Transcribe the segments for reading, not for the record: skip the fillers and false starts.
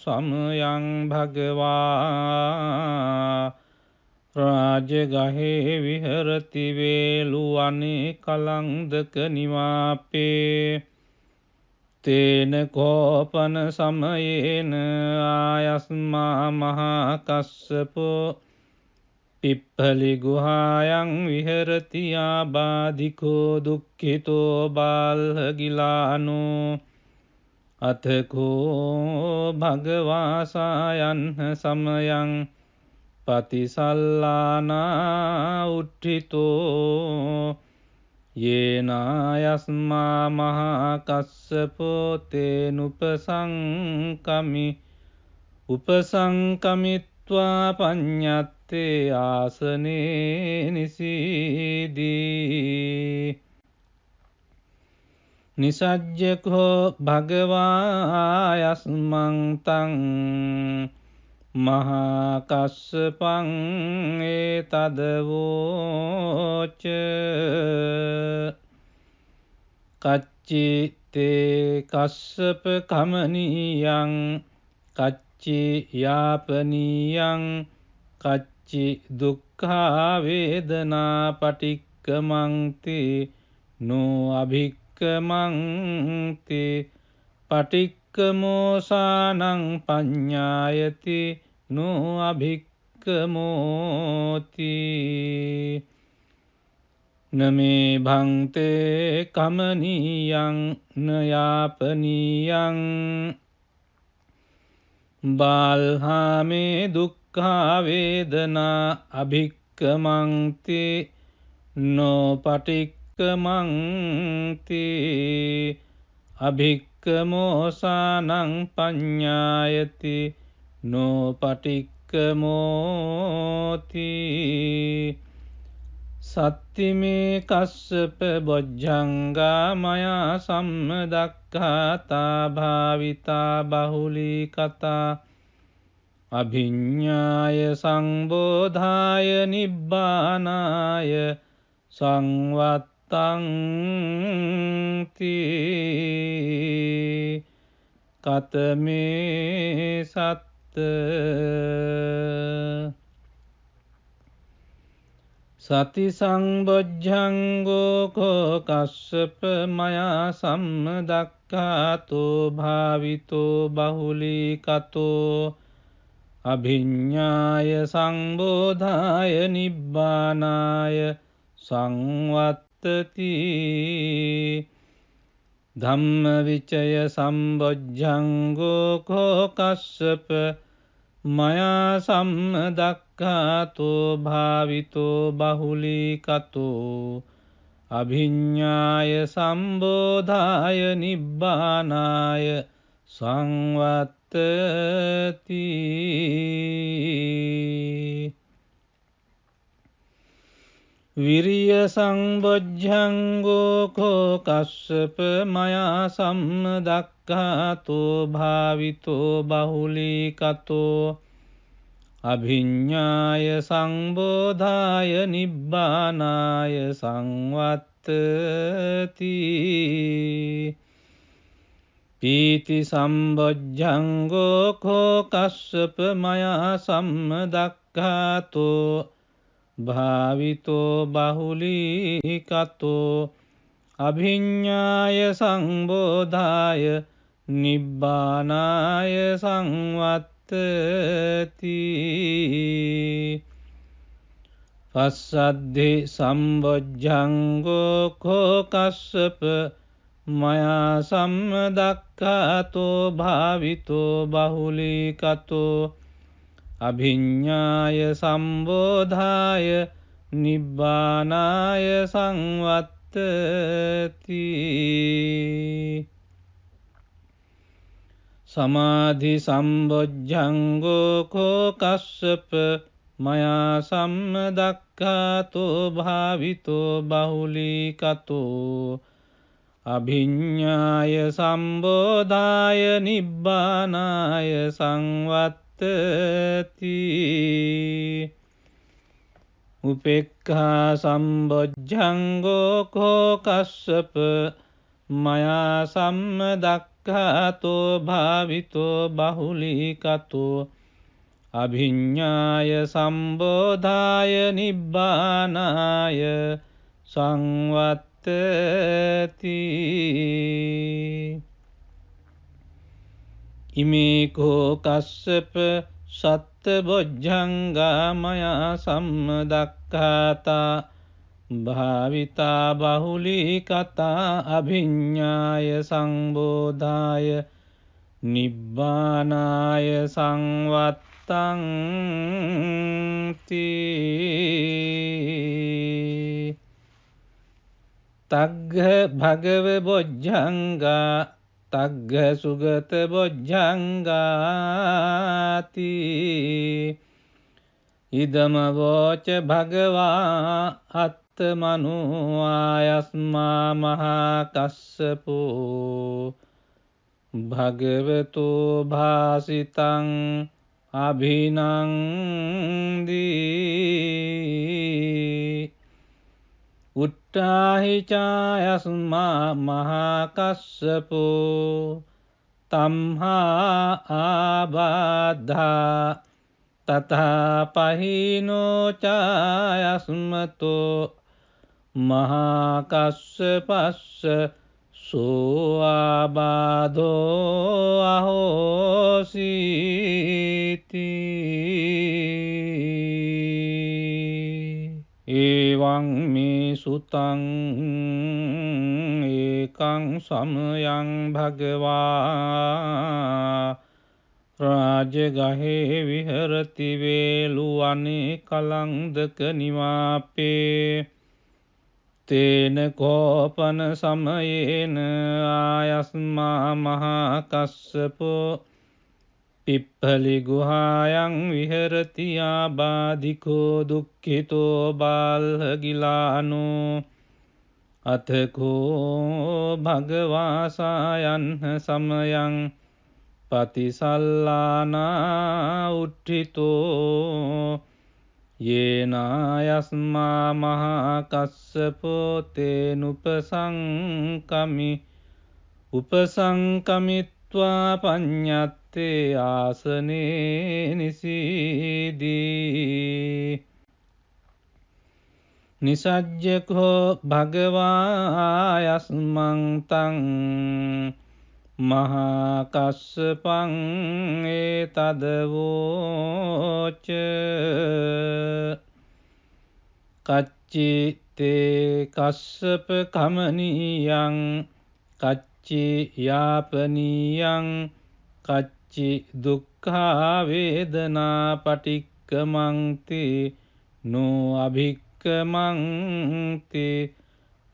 සමයං භගවා රාජගහේ විහරති වේලුවනේ කලන්දක නිවාපේ තේන කෝපන සමයේන ආයස්මා මහා කස්සපෝ පිප්පලි ගුහායන් විහරති ආබාධිකෝ දුක්ඛිතෝ බාල්හගිලානෝ අතකෝ භගවාසායන්හ සමයං පතිසල්ලානා උට්ඨිතෝ යේනායස්මා මහා කස්සපෝ තේනුපසංකමි උපසංකමිත්වා පඤ්ඤත්තේ ආසනේ නිසීදී නිසජ්ජකෝ භගවායස්මං තං මහා කස්සපං ඒතදවෝච කච්චි තේ කස්සප කමනීයං කච්චි යාපනීයං කච්චි දුක්ඛා වේදනා පටික්කමන්ති නෝ අභික්කමන්ති පටික්කමෝසානං පඤ්ඤායති නෝ අභික්කමෝති නමේ භන්තේ කමනීයං නයාපනීයං බාල්හාමේ දුක්ඛා වේදනා අභික්කමන්ති නෝ පටික්කමන්ති අභික්කමෝසානං පඤ්ඤායති නෝ පටික්කමෝති සත්තිමේ කස්සප බොජ්ජංගා මයා සම්මදක්ඛාතා භාවිතා බහුලී කතා අභිඤ්ඤාය සංබෝධාය නිබ්බානාය සංවත්තං තී කතමේ සත්ත සති සංබොජ්ජංගෝ කෝ කස්සප මයා සම්මදක්ඛාතෝ භාවිතෝ බහුලී කතෝ අභිඤ්ඤාය සංබෝධාය නිබ්බානාය සංවත්තති ධම්මවිචය සම්බොජ්ජංගෝ කෝ කස්සප මයා සම්මදක්ඛාතෝ භාවිතෝ බහුලී කතෝ අභිඤ්ඤාය සම්බෝධාය නිබ්බානාය සංවත්තති විරිය සංබොජ්ජංගෝ කෝ කස්සප මයා සම්මදක්ඛාතෝ භාවිතෝ බහුලී කතෝ අභිඤ්ඤාය සංබෝධාය නිබ්බානාය සංවත්තති පීති සම්බොජ්ජංගෝ කෝ කස්සප මයා සම්මදක්ඛාතෝ භාවිතෝ බහුලී කතෝ අභිඤ්ඤාය සංබෝධාය නිබ්බානාය සංවත්තති පස්සද්ධි සම්බොජ්ජංගෝ කෝ කස්සප මයා සම්මදක්ඛාතෝ භාවිතෝ බහුලී කතෝ අභිඤ්ඤාය සම්බෝධාය නිබ්බානාය සංවත්තති සමාධි සම්බොජ්ජංගෝ කෝ කස්සප මයා සම්මදක්ඛාතෝ භාවිතෝ බහුලී කතෝ අභිඤ්ඤාය සම්බෝධාය නිබ්බානාය සංවත්තති උපේක්ඛා සම්බොජ්ජංගෝ කෝ කස්සප මයා සම්මදක්ඛාතෝ උපෙක්ඛාතෝ භාවිතෝ බහුලීකතෝ අභිඤ්ඤාය සම්බෝධාය නිබ්බානාය සංවත්තති ඉමේකෝ කස්සප සත්ත බොජ්ජංගා මයා සම්මදක්ඛාතා භාවිතා බහුලී කතා අභිඤ්ඤාය සංබෝධාය නිබ්බානාය සංවත්තං තී තග්ග භගව බොජ්ජංගා තග්ග සුගත බොජ්ජංගාති ඉදම වෝච භගවා අත්තමනෝ ආයස්මා මහා කස්සපෝ භගවතු භාසිතං අභිනන්දී උට්ටාහි චායස්මා මහා කස්සපෝ තම්හා ආබාධා තථා පහිනෝ චායස්මතෝ මහා කස්සපස්ස සෝ ආබාධෝ අහෝසීති එවං මේ සුතං ඒකං සමයං භගවා රාජගහේ විහරති වේලුවනේ කලංදක නිවාපේ තේන කෝපන සමයේන ආයස්මා මහා කස්සපෝ පිප්පලි ගුහායන් විහරති ආබාධිකෝ දුක්ඛිතෝ බාල්හගිලානෝ අතකෝ භගවාසායන් සමයං පතිසල්ලානා උට්ඨිතෝ යේනායස්මා මහා කස්සපෝ තේනුපසංකමි උපසංකමිත්වා පඤ්ඤත්තේ ආසනේ නිසීදී නිසජ්ජකෝ භගවායස්මං තං මහා කස්සපං ඒතදවෝච කච්චි තේ කස්සප කමනීයං කච්චි යාපනීයං කච්චි දුක්ඛා වේදනා පටික්කමන්ති නෝ අභික්කමන්ති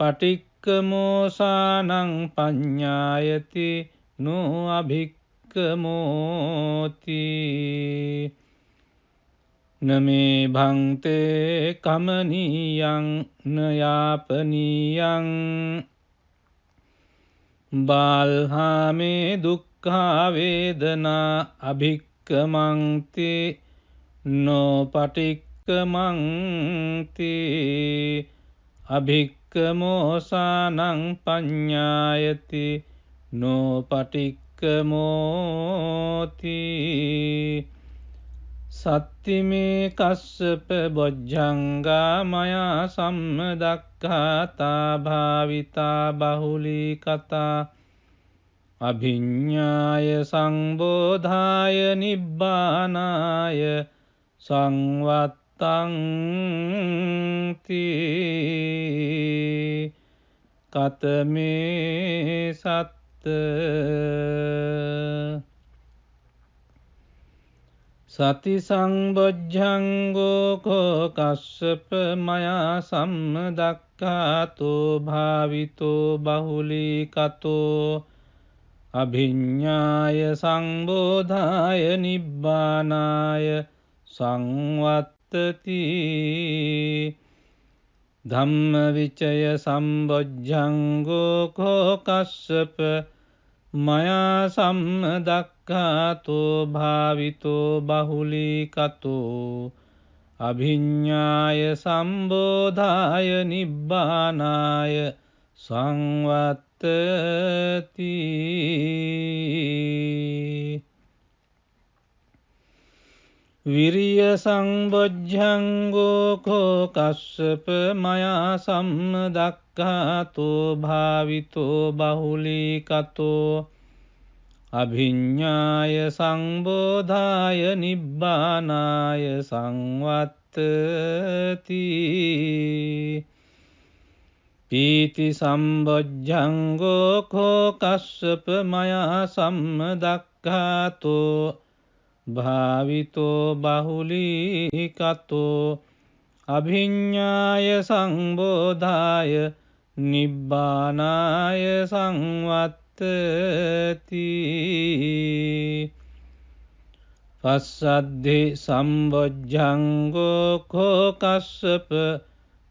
පටික්කමෝසානං පඤ්ඤායති නෝ අභික්කමෝති නමේ භන්තේ කමනීයං නයාපනීයං බාල්හාමේ දුක්ඛා වේදනා අභික්කමන්ති නෝ පටික්කමන්ති අභික්කමෝසානං පඤ්ඤායති නෝ පටික්කමෝති සත්තිමේ කස්සප බොජ්ජංගා මයා සම්මදක්ඛාතා භාවිතා බහුලී කතා අභිඤ්ඤාය සංබෝධාය නිබ්බානාය සංවත්තං තී කතමේ සත්ත සති සංබොජ්ජංගෝ කෝ කස්සප මයා සම්මදක්ඛාතෝ භාවිතෝ බහුලී කතෝ අභිඤ්ඤාය සංබෝධාය නිබ්බානාය සංවත්තති ධම්මවිචය සම්බොජ්ජංගෝ කෝ කස්සප මයා සම්මදක්ඛාතෝ භාවිතෝ බහුලී කතෝ අභිඤ්ඤාය සම්බෝධාය නිබ්බානාය සංවත්තති විරිය සම්බොජ්ජංගෝ කෝ කස්සප මයා සම්මදක්ඛාතෝ භාවිතෝ බහුලීකතෝ අභිඤ්ඤාය සංබෝධාය නිබ්බානාය සංවත්තති පීති සම්බොජ්ජංගෝ කෝ කස්සප මයා සම්මදක්ඛාතෝ භාවිතෝ බහුලීකතෝ අභිඤ්ඤාය සංබෝධාය නිබ්බානාය සංවත්තති පස්සද්ධි සම්බොජ්ජංගෝ කෝ කස්සප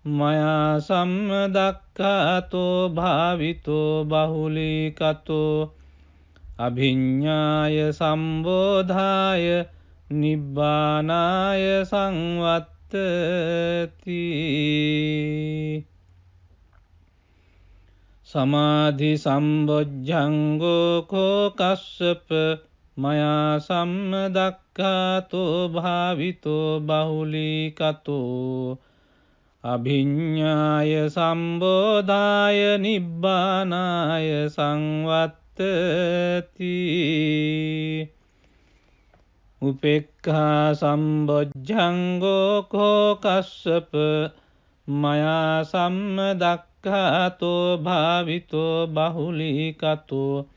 මයා සම්මදක්ඛාතෝ භාවිතෝ බහුලීකතෝ අභිඤ්ඤාය සම්බෝධාය නිබ්බානාය සංවත්තති සමාධි සම්බොජ්ජංගෝ කෝ කස්සප මයා සම්මදක්ඛාතෝ භාවිතෝ බහුලීකතෝ අභිඤ්ඤාය සම්බෝධාය නිබ්බානාය සංවත්තති උපේක්ඛා සම්බොජ්ජංගෝ කෝ කස්සප මයා සම්මදක්ඛාතෝ භාවිතෝ බහුලීකතෝ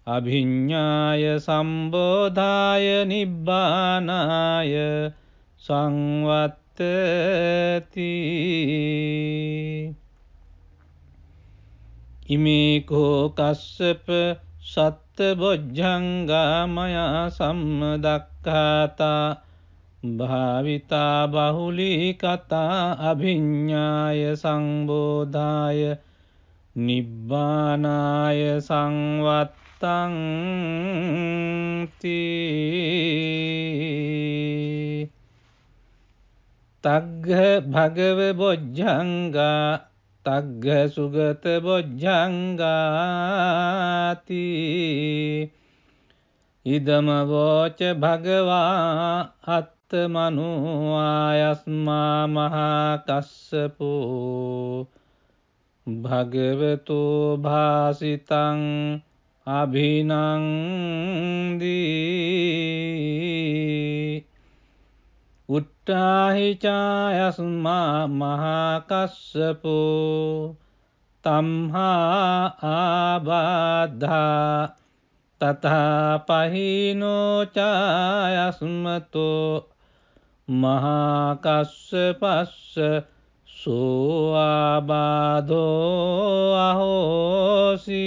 අභිඤ්ඤාය සම්බෝධාය නිබ්බානාය සංවත්තති ඉමේකෝ කස්සප සත්බොජ්ජංගා මයා සම්මදක්ඛාතා භාවිතා බහුලීකතා අභිඤ්ඤාය සංබෝධාය නිබ්බානාය සංවත්තංති තග්ග භගව බොජ්ජංගා තග්ග සුගත බොජ්ජංගාති ඉදම වෝච භගවා අත්තමනු ආයස්මා මහා කස්සපෝ භගවතු භාසිතං අභිනන්දී උට්ඨාහි චායස්මා මහා කස්සපෝ තම්හා ආබාධා තථා පහිනෝ චායස්මතෝ මහා කස්සපස්ස සෝ ආබාධෝ අහෝසීති.